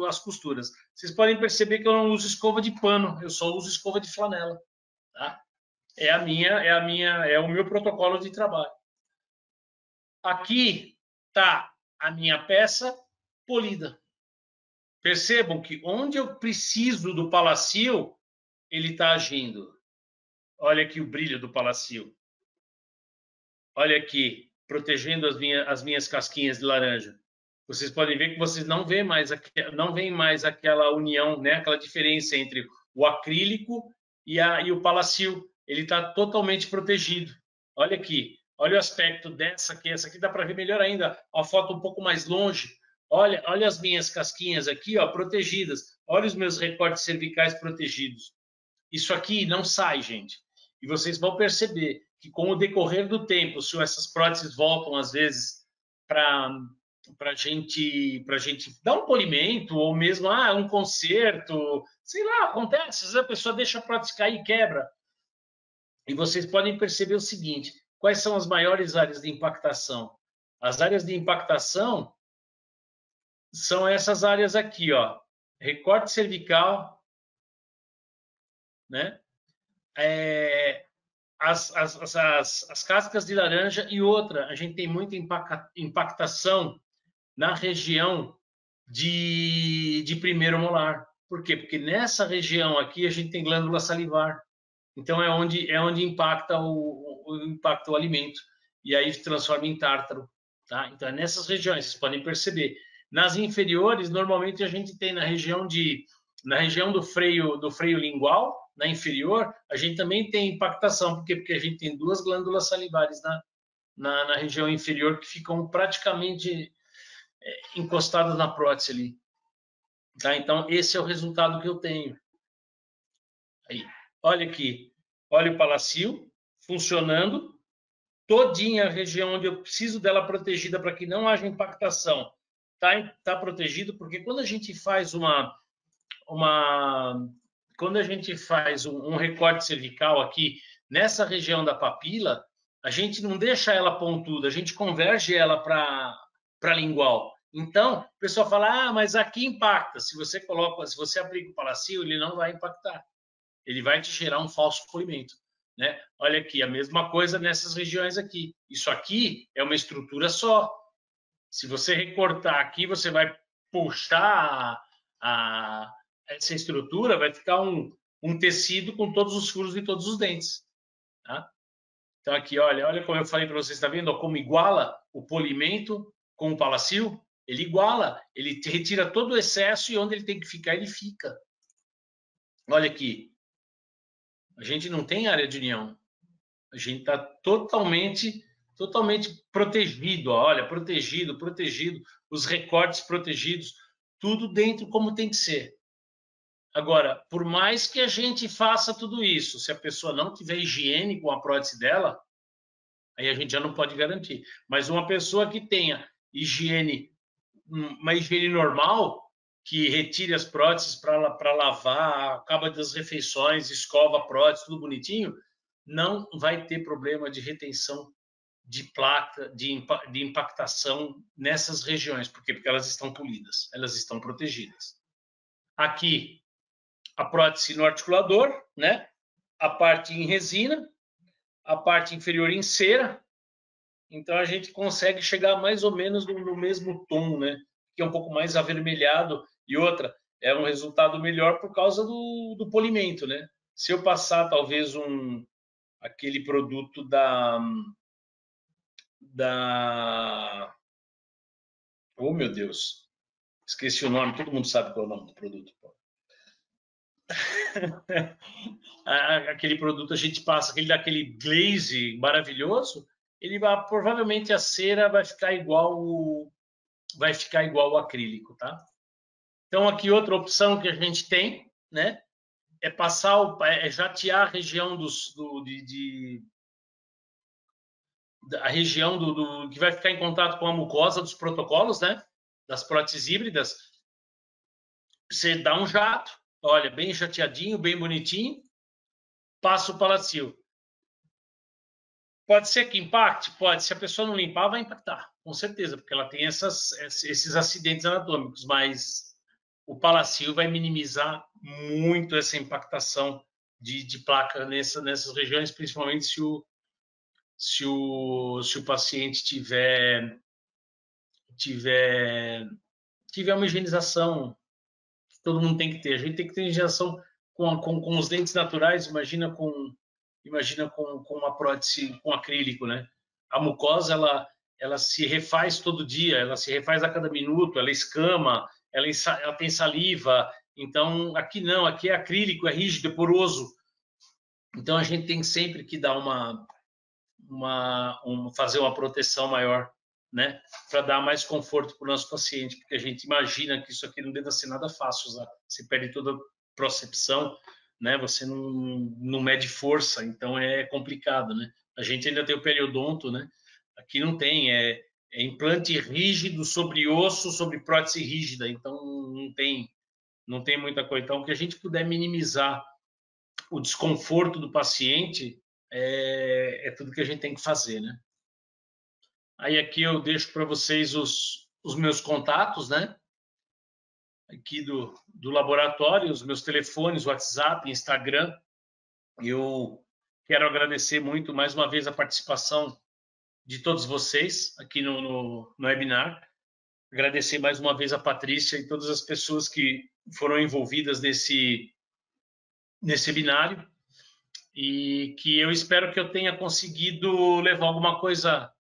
as costuras. Vocês podem perceber que eu não uso escova de pano, eu só uso escova de flanela, tá? É o meu protocolo de trabalho. Aqui está a minha peça polida. Percebam que onde eu preciso do palacio, ele está agindo. Olha aqui o brilho do palacio. Olha aqui, protegendo as minhas casquinhas de laranja. Vocês podem ver que vocês não veem mais aquela união, né? Aquela diferença entre o acrílico e o palacio. Ele está totalmente protegido. Olha aqui, olha o aspecto dessa aqui. Essa aqui dá para ver melhor ainda. A foto um pouco mais longe. Olha as minhas casquinhas aqui, ó, protegidas. Olha os meus recortes cervicais protegidos. Isso aqui não sai, gente. E vocês vão perceber que com o decorrer do tempo, se essas próteses voltam às vezes para gente dar um polimento, ou mesmo um conserto, sei lá, acontece, às vezes a pessoa deixa a prótese cair e quebra. E vocês podem perceber o seguinte: quais são as maiores áreas de impactação? As áreas de impactação são essas áreas aqui, ó. Recorte cervical, né? As cascas de laranja e outra, a gente tem muita impactação na região de primeiro molar. Por quê? Porque nessa região aqui a gente tem glândula salivar. Então é onde impacta o alimento e aí transforma em tártaro, tá? Então é nessas regiões, vocês podem perceber. Nas inferiores, normalmente a gente tem na região do freio lingual, na inferior, a gente também tem impactação. Por quê? Porque a gente tem duas glândulas salivares na região inferior que ficam praticamente encostadas na prótese ali. Tá? Então, esse é o resultado que eu tenho. Aí, olha aqui, olha o palacio funcionando, todinha a região onde eu preciso dela protegida para que não haja impactação. Tá protegido, porque quando a gente faz quando a gente faz um recorte cervical aqui nessa região da papila, a gente não deixa ela pontuda, a gente converge ela para lingual. Então, o pessoal fala: mas aqui impacta. Se você aplica o palacio, ele não vai impactar. Ele vai te gerar um falso polimento, né? Olha aqui, a mesma coisa nessas regiões aqui. Isso aqui é uma estrutura só. Se você recortar aqui, você vai puxar essa estrutura, vai ficar um tecido com todos os furos de todos os dentes. Tá? Então aqui, olha como eu falei para vocês, está vendo como iguala o polimento com o palacio? Ele iguala, ele retira todo o excesso e onde ele tem que ficar, ele fica. Olha aqui, a gente não tem área de união. A gente está totalmente protegido. Olha, protegido, os recortes protegidos, tudo dentro como tem que ser. Agora, por mais que a gente faça tudo isso, se a pessoa não tiver higiene com a prótese dela, aí a gente já não pode garantir. Mas uma pessoa que tenha uma higiene normal, que retire as próteses para lavar, acaba das refeições, escova a prótese, tudo bonitinho, não vai ter problema de retenção de placa, de impactação nessas regiões. Por quê? Porque elas estão polidas, elas estão protegidas. Aqui, a prótese no articulador, né? A parte em resina, a parte inferior em cera. Então, a gente consegue chegar mais ou menos no mesmo tom, né? Que é um pouco mais avermelhado. E outra, é um resultado melhor por causa do polimento, né? Se eu passar, talvez, aquele produto oh, meu Deus, esqueci o nome, todo mundo sabe qual é o nome do produto. Aquele produto a gente passa, daquele glaze maravilhoso, provavelmente a cera vai ficar igual o acrílico, tá? Então aqui outra opção que a gente tem, né, é jatear a região a região que vai ficar em contato com a mucosa dos protocolos, né, das próteses híbridas. Você dá um jato, olha, bem jateadinho, bem bonitinho, passa o palacio. Pode ser que impacte? Pode. Se a pessoa não limpar, vai impactar, com certeza, porque ela tem esses acidentes anatômicos, mas o palacio vai minimizar muito essa impactação de placa nessas regiões, principalmente se o paciente tiver uma higienização. Todo mundo tem que ter. A gente tem que ter higienização com os dentes naturais, imagina com uma prótese com acrílico, né? A mucosa, ela se refaz todo dia, ela se refaz a cada minuto, ela escama, ela tem saliva. Então, aqui não, aqui é acrílico, é rígido, é poroso. Então, a gente tem sempre que dar fazer uma proteção maior, né? Para dar mais conforto para o nosso paciente, porque a gente imagina que isso aqui não deve ser nada fácil usar. Você perde toda a procepção, né? Você não mede força, então é complicado, né? A gente ainda tem o periodonto, né? Aqui não tem, é implante rígido sobre osso, sobre prótese rígida, então não tem muita coisa. Então, o que a gente puder minimizar o desconforto do paciente é tudo que a gente tem que fazer, né? Aí aqui eu deixo para vocês os meus contatos, né? Aqui do laboratório, os meus telefones, WhatsApp, Instagram. Eu quero agradecer muito mais uma vez a participação de todos vocês aqui no webinar. Agradecer mais uma vez a Patrícia e todas as pessoas que foram envolvidas nesse webinário e que eu espero que eu tenha conseguido levar alguma coisa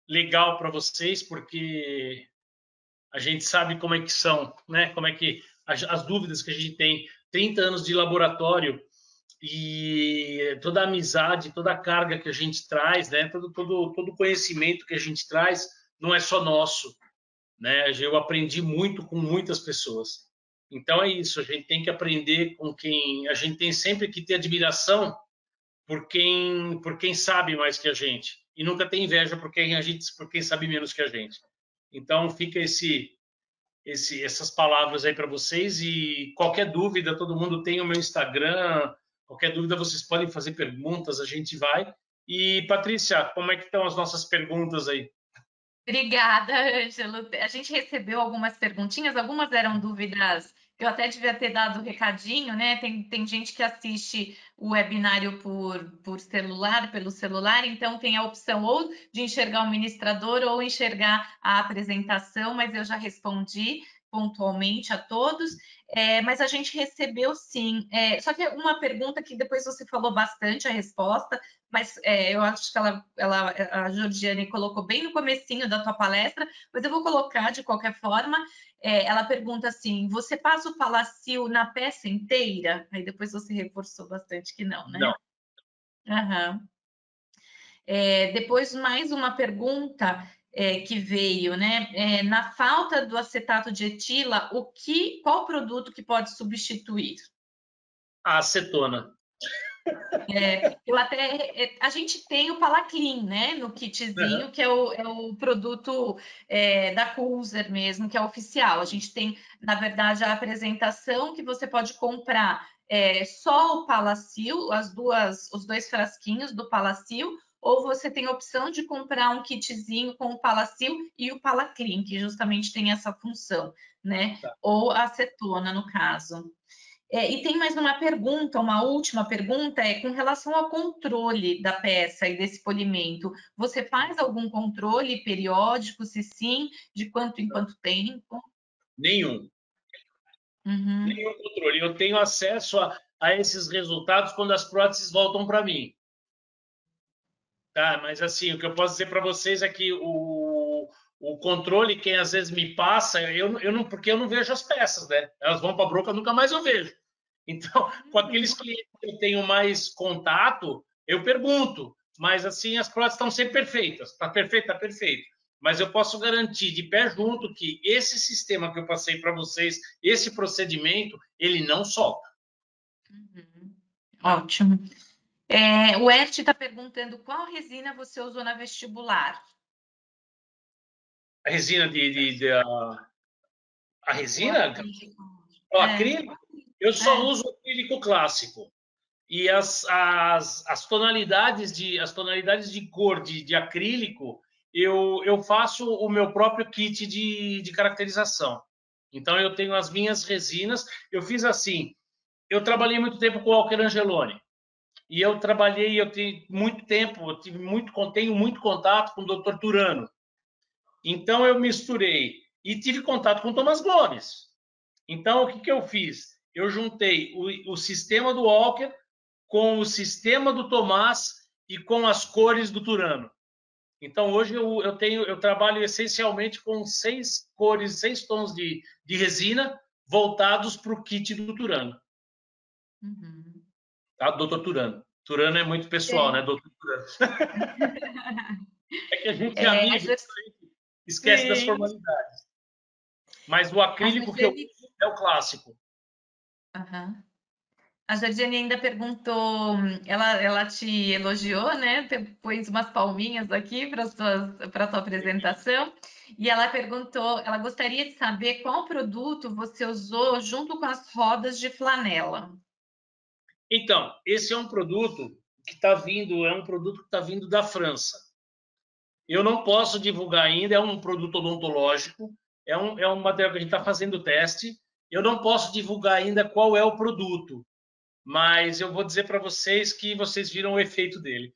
legal para vocês, porque a gente sabe como é que são, né? Como é que as dúvidas que a gente tem, 30 anos de laboratório e toda a amizade, toda a carga que a gente traz, né? Todo conhecimento que a gente traz não é só nosso, né? Eu aprendi muito com muitas pessoas. Então é isso, a gente tem que aprender com quem a gente tem sempre que ter admiração por quem sabe mais que a gente e nunca tem inveja por quem sabe menos que a gente. Então fica essas palavras aí para vocês e qualquer dúvida, todo mundo tem o meu Instagram, qualquer dúvida vocês podem fazer perguntas, a gente vai. E Patrícia, como é que estão as nossas perguntas aí? Obrigada, Ângelo. A gente recebeu algumas perguntinhas, algumas eram dúvidas. Eu até devia ter dado o recadinho, né? Tem gente que assiste o webinário por celular, pelo celular, então tem a opção ou de enxergar o ministrador ou enxergar a apresentação, mas eu já respondi pontualmente a todos. Mas a gente recebeu sim. Só que uma pergunta que depois você falou bastante a resposta, mas eu acho que a Georgiane colocou bem no comecinho da tua palestra, mas eu vou colocar de qualquer forma. Ela pergunta assim: você passa o Palacil na peça inteira? Aí depois você reforçou bastante que não, né? Não. Uhum. Depois, mais uma pergunta que veio, né? Na falta do acetato de etila, qual produto que pode substituir? A acetona. A gente tem o Palaclean, né, no kitzinho, Uhum. que é o produto da Culzer mesmo, que é oficial. A gente tem, na verdade, a apresentação que você pode comprar só o Palacil, os dois frasquinhos do Palacil, ou você tem a opção de comprar um kitzinho com o Palacil e o Palaclean, que justamente tem essa função, né? Tá. Ou a acetona, no caso. E tem mais uma pergunta, uma última pergunta, com relação ao controle da peça e desse polimento. Você faz algum controle periódico? Se sim, de quanto em quanto tempo? Nenhum. Uhum. Nenhum controle. Eu tenho acesso a esses resultados quando as próteses voltam para mim. Tá, mas assim, o que eu posso dizer para vocês é que o controle, quem às vezes me passa, eu não, porque eu não vejo as peças, né? Elas vão para a broca, nunca mais eu vejo. Então, com aqueles clientes que eu tenho mais contato, eu pergunto, mas assim, as próteses estão sempre perfeitas. Está perfeito, está perfeito. Mas eu posso garantir de pé junto que esse sistema que eu passei para vocês, esse procedimento, ele não solta. Uhum. Tá? Ótimo. O Ert está perguntando qual resina você usou na vestibular? A resina a O resina, acrílico. o É, acrílico, eu só é. uso acrílico clássico. E as tonalidades de cor de acrílico, eu faço o meu próprio kit de caracterização. Então, eu tenho as minhas resinas. Eu fiz assim, eu trabalhei muito tempo com o Walker Angeloni. E eu tenho muito tempo, tenho muito contato com o Dr. Turano. Então, eu misturei e tive contato com o Thomas Gomes. Então, o que eu fiz? Eu juntei o sistema do Walker com o sistema do Tomás e com as cores do Turano. Então, hoje eu trabalho essencialmente com 6 cores, 6 tons de resina voltados para o kit do Turano. Uhum. Tá? Doutor Turano. Turano é muito pessoal, né, É, doutor Turano? É que a gente é a amigo, esquece das Sim. formalidades. Mas o A acrílico que eu Georgiane. uso é o clássico. Aham. A Jadiane ainda perguntou, ela te elogiou, né? Pôs umas palminhas aqui para a tua apresentação. E ela perguntou, ela gostaria de saber qual produto você usou junto com as rodas de flanela. Então, esse é um produto que está vindo, é um produto que está vindo da França. Eu não posso divulgar ainda, é um produto odontológico, é um material que a gente está fazendo teste. Eu não posso divulgar ainda qual é o produto, mas eu vou dizer para vocês que vocês viram o efeito dele.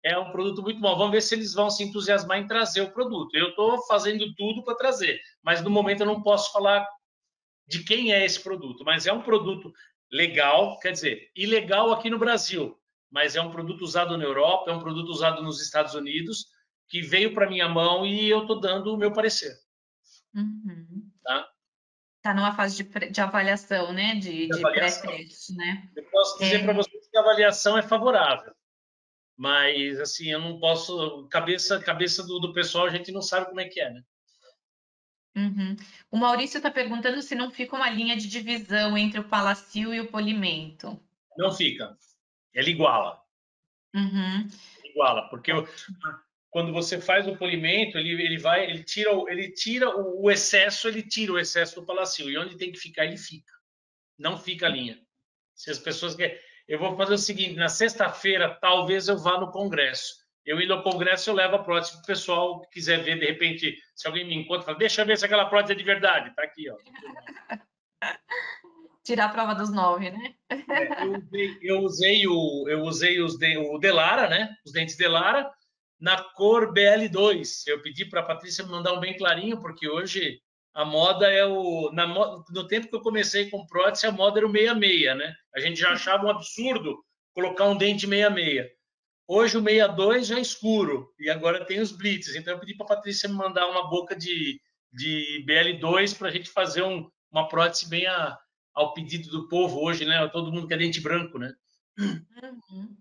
É um produto muito bom. Vamos ver se eles vão se entusiasmar em trazer o produto. Eu estou fazendo tudo para trazer, mas no momento eu não posso falar de quem é esse produto. Mas é um produto legal, quer dizer, ilegal aqui no Brasil, mas é um produto usado na Europa, é um produto usado nos Estados Unidos, que veio para minha mão e eu estou dando o meu parecer. Uhum. Tá? Tá numa fase de avaliação, né? De De avaliação. pré-teste, né? Eu posso dizer para É, vocês que a avaliação é favorável, mas assim, eu não posso. Cabeça do pessoal, a gente não sabe como é que é, né? uhum. O Maurício está perguntando se não fica uma linha de divisão entre o Palacil e o polimento. Não fica. Ele iguala. Uhum. Iguala, porque Ótimo. quando você faz o polimento, ele tira o excesso, ele tira o excesso do Palacil. E onde tem que ficar, ele fica. Não fica a linha. Se as pessoas querem. Eu vou fazer o seguinte: na sexta-feira, talvez eu vá no congresso. Eu indo ao congresso, eu levo a prótese para o pessoal que quiser ver, de repente, se alguém me encontra, fala, deixa eu ver se aquela prótese é de verdade. Tá aqui, ó. Tirar a prova dos 9, né? Eu usei o Delara, né? Os dentes Delara, na cor BL2. Eu pedi para a Patrícia me mandar um bem clarinho, porque hoje a moda é o. No tempo que eu comecei com prótese, a moda era o 66, né? A gente já achava um absurdo colocar um dente 66. Hoje o 62 já é escuro e agora tem os blitzes. Então eu pedi para a Patrícia me mandar uma boca de BL2 para a gente fazer uma prótese bem ao pedido do povo hoje, né? Todo mundo quer dente branco, né? Uhum.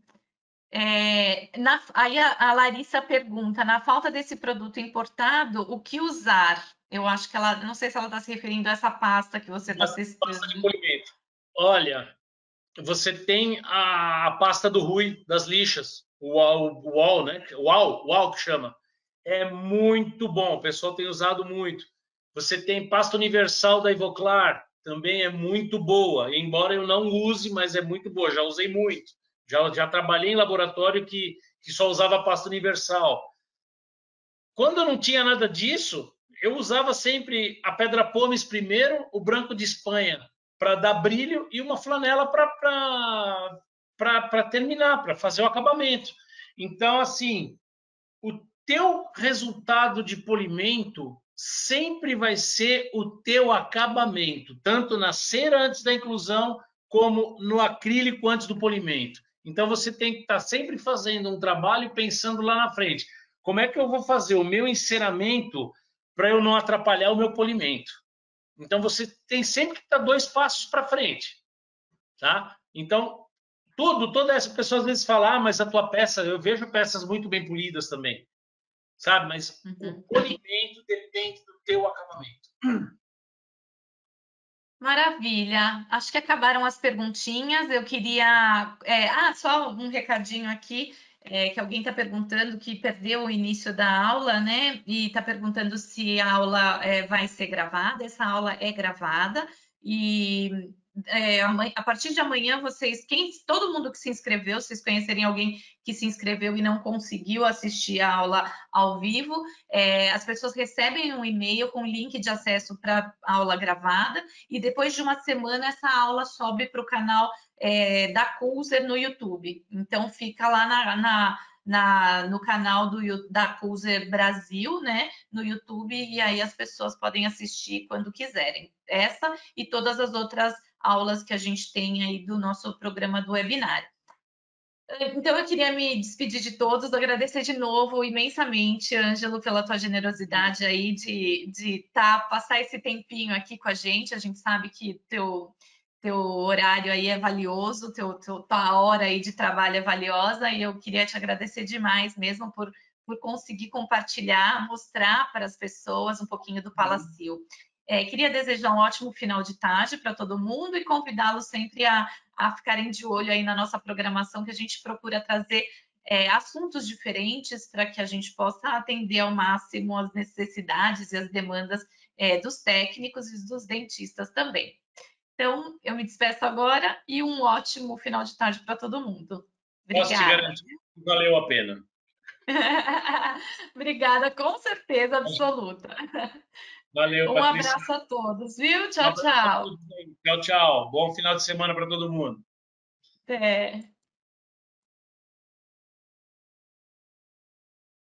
Aí a Larissa pergunta, na falta desse produto importado, o que usar? Eu acho que ela, não sei se ela está se referindo a essa pasta que você está Pasta de testando. polimento. Olha, você tem a pasta do Rui, das lixas, o UOL, né? UOL que chama. É muito bom, o pessoal tem usado muito. Você tem pasta universal da Ivoclar, também é muito boa, embora eu não use, mas é muito boa, já usei muito. Já trabalhei em laboratório que só usava pasta universal. Quando eu não tinha nada disso, eu usava sempre a pedra pomes primeiro, o branco de Espanha para dar brilho e uma flanela para terminar, para fazer o acabamento. Então, assim, o teu resultado de polimento sempre vai ser o teu acabamento, tanto na cera antes da inclusão, como no acrílico antes do polimento. Então você tem que estar sempre fazendo um trabalho pensando lá na frente. Como é que eu vou fazer o meu enceramento para eu não atrapalhar o meu polimento? Então você tem sempre que estar 2 passos para frente, tá? Então toda essa pessoa às vezes fala, mas a tua peça, eu vejo peças muito bem polidas também, sabe? Mas o Uhum. polimento depende do teu acabamento. Maravilha. Acho que acabaram as perguntinhas. Eu queria. Só um recadinho aqui, que alguém está perguntando que perdeu o início da aula, né? E está perguntando se a aula vai ser gravada. Essa aula é gravada. E a partir de amanhã, todo mundo que se inscreveu, vocês conhecerem alguém que se inscreveu e não conseguiu assistir a aula ao vivo, as pessoas recebem um e-mail com link de acesso para a aula gravada e depois de uma semana essa aula sobe para o canal da Coolzer no YouTube. Então fica lá no canal da Coolzer Brasil, né, no YouTube, e aí as pessoas podem assistir quando quiserem. Essa e todas as outras aulas que a gente tem aí do nosso programa do webinário. Então, eu queria me despedir de todos, agradecer de novo imensamente, Ângelo, pela tua generosidade aí de passar esse tempinho aqui com a gente. A gente sabe que teu horário aí é valioso, tua hora aí de trabalho é valiosa, e eu queria te agradecer demais mesmo por conseguir compartilhar, mostrar para as pessoas um pouquinho do Palacil. Queria desejar um ótimo final de tarde para todo mundo e convidá-los sempre a ficarem de olho aí na nossa programação, que a gente procura trazer assuntos diferentes para que a gente possa atender ao máximo as necessidades e as demandas dos técnicos e dos dentistas também. Então, eu me despeço agora e um ótimo final de tarde para todo mundo. Posso te Obrigada. garantir que valeu a pena. Obrigada, com certeza absoluta. Valeu, Um Patrícia. abraço a todos, viu? Um Tchau, abraço a tchau. todos aí. Tchau, tchau. Bom final de semana para todo mundo. Até.